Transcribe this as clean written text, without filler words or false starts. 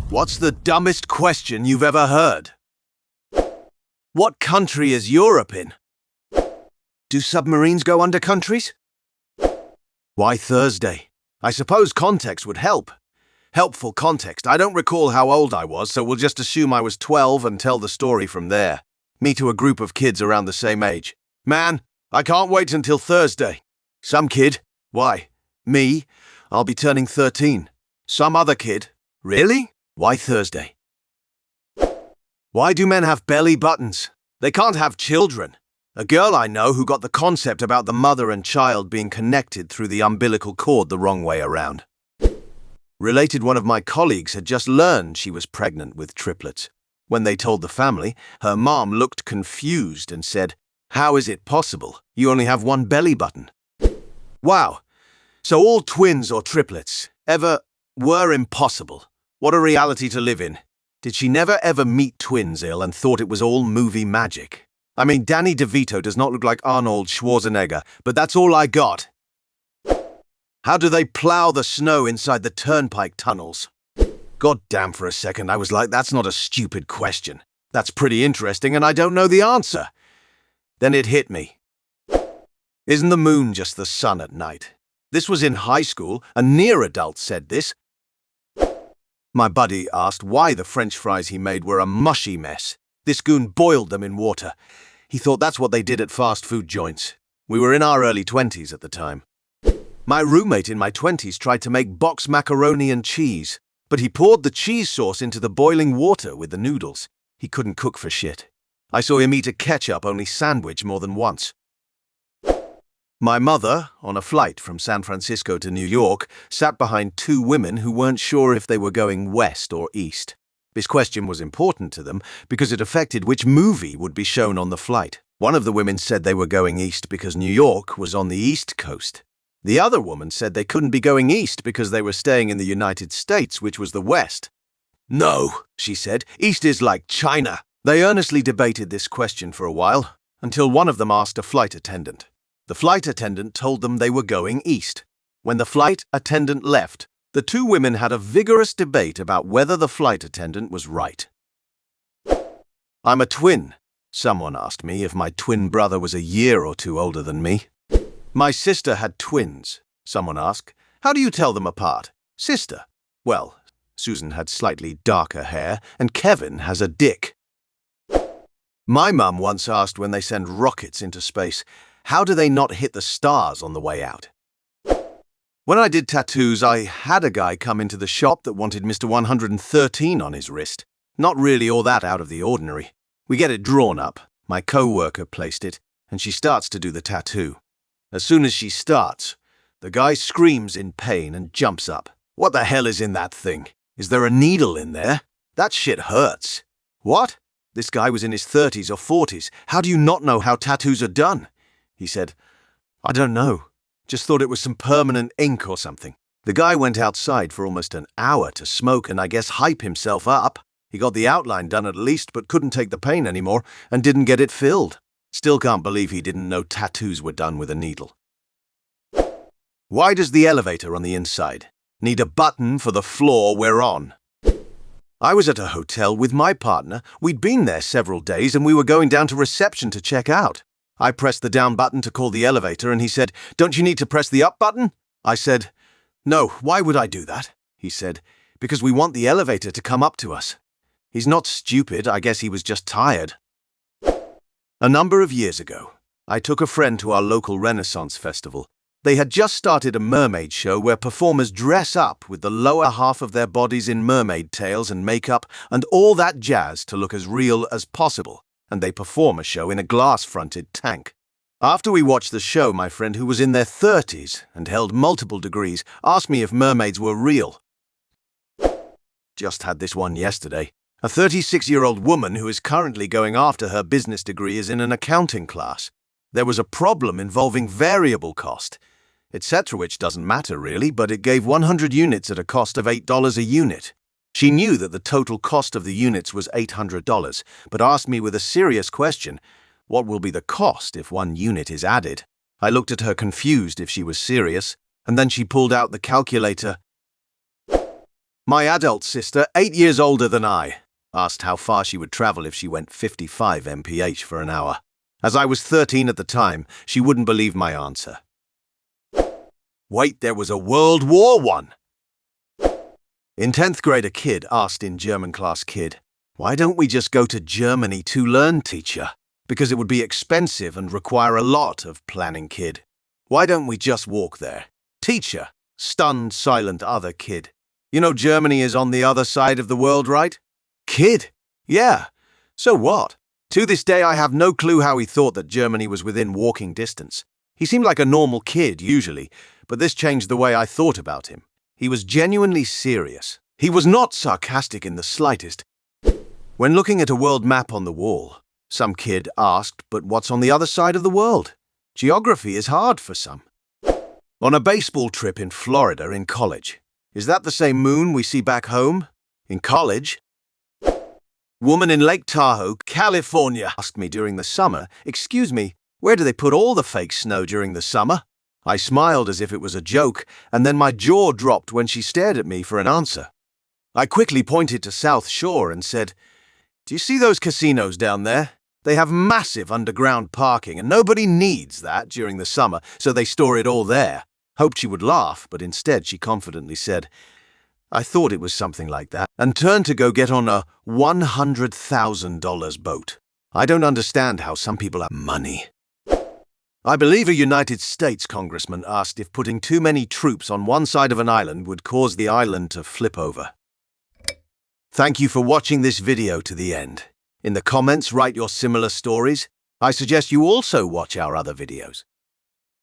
What's the dumbest question you've ever heard? What country is Europe in? Do submarines go under countries? Why Thursday? I suppose context would help. Helpful context. I don't recall how old I was, so we'll just assume I was 12 and tell the story from there. Me to a group of kids around the same age. Man, I can't wait until Thursday. Some kid. Why? Me? I'll be turning 13. Some other kid. Really? Why Thursday? Why do men have belly buttons? They can't have children. A girl I know who got the concept about the mother and child being connected through the umbilical cord the wrong way around. Related one of my colleagues had just learned she was pregnant with triplets. When they told the family, her mom looked confused and said, "How is it possible? You only have one belly button." Wow. So all twins or triplets were impossible. What a reality to live in. Did she never ever meet twins ill and thought it was all movie magic? I mean, Danny DeVito does not look like Arnold Schwarzenegger, but that's all I got. How do they plow the snow inside the turnpike tunnels? God damn, for a second I was like, that's not a stupid question. That's pretty interesting and I don't know the answer. Then it hit me. Isn't the moon just the sun at night? This was in high school. A near adult said this. My buddy asked why the French fries he made were a mushy mess. This goon boiled them in water. He thought that's what they did at fast food joints. We were in our early 20s at the time. My roommate in my 20s tried to make box macaroni and cheese, but he poured the cheese sauce into the boiling water with the noodles. He couldn't cook for shit. I saw him eat a ketchup-only sandwich more than once. My mother, on a flight from San Francisco to New York, sat behind two women who weren't sure if they were going west or east. This question was important to them because it affected which movie would be shown on the flight. One of the women said they were going east because New York was on the East Coast. The other woman said they couldn't be going east because they were staying in the United States, which was the West. "No," she said, "East is like China." They earnestly debated this question for a while, until one of them asked a flight attendant. The flight attendant told them they were going east. When the flight attendant left, the two women had a vigorous debate about whether the flight attendant was right. I'm a twin. Someone asked me if my twin brother was a year or two older than me. My sister had twins. Someone asked, how do you tell them apart? Sister. Well, Susan had slightly darker hair, and Kevin has a dick. My mum once asked when they send rockets into space, how do they not hit the stars on the way out? When I did tattoos, I had a guy come into the shop that wanted Mr. 113 on his wrist. Not really all that out of the ordinary. We get it drawn up. My co-worker placed it, and she starts to do the tattoo. As soon as she starts, the guy screams in pain and jumps up. What the hell is in that thing? Is there a needle in there? That shit hurts. What? This guy was in his 30s or 40s. How do you not know how tattoos are done? He said, I don't know. Just thought it was some permanent ink or something. The guy went outside for almost an hour to smoke and I guess hype himself up. He got the outline done at least, but couldn't take the pain anymore and didn't get it filled. Still can't believe he didn't know tattoos were done with a needle. Why does the elevator on the inside need a button for the floor we're on? I was at a hotel with my partner. We'd been there several days and we were going down to reception to check out. I pressed the down button to call the elevator and he said, don't you need to press the up button? I said, no, why would I do that? He said, because we want the elevator to come up to us. He's not stupid, I guess he was just tired. A number of years ago, I took a friend to our local Renaissance festival. They had just started a mermaid show where performers dress up with the lower half of their bodies in mermaid tails and makeup and all that jazz to look as real as possible, and they perform a show in a glass-fronted tank. After we watched the show, my friend, who was in their 30s and held multiple degrees, asked me if mermaids were real. Just had this one yesterday. A 36-year-old woman who is currently going after her business degree is in an accounting class. There was a problem involving variable cost, etc., which doesn't matter really, but it gave 100 units at a cost of $8 a unit. She knew that the total cost of the units was $800, but asked me with a serious question, what will be the cost if one unit is added? I looked at her confused if she was serious, and then she pulled out the calculator. My adult sister, 8 years older than I, asked how far she would travel if she went 55 mph for an hour. As I was 13 at the time, she wouldn't believe my answer. Wait, there was a World War I. In 10th grade, a kid asked in German class, "Kid, why don't we just go to Germany to learn, teacher? Because it would be expensive and require a lot of planning, kid. Why don't we just walk there?" Teacher, stunned, silent other kid. "You know Germany is on the other side of the world, right?" Kid, "Yeah, so what?" To this day, I have no clue how he thought that Germany was within walking distance. He seemed like a normal kid, usually, but this changed the way I thought about him. He was genuinely serious. He was not sarcastic in the slightest. When looking at a world map on the wall, some kid asked, "But what's on the other side of the world? Geography is hard for some." On a baseball trip in Florida in college. "Is that the same moon we see back home?" In college. Woman in Lake Tahoe, California, asked me during the summer, "Excuse me, where do they put all the fake snow during the summer?" I smiled as if it was a joke, and then my jaw dropped when she stared at me for an answer. I quickly pointed to South Shore and said, "Do you see those casinos down there? They have massive underground parking, and nobody needs that during the summer, so they store it all there." Hoped she would laugh, but instead she confidently said, "I thought it was something like that," and turned to go get on a $100,000 boat. I don't understand how some people have money. I believe a United States congressman asked if putting too many troops on one side of an island would cause the island to flip over. Thank you for watching this video to the end. In the comments, write your similar stories. I suggest you also watch our other videos.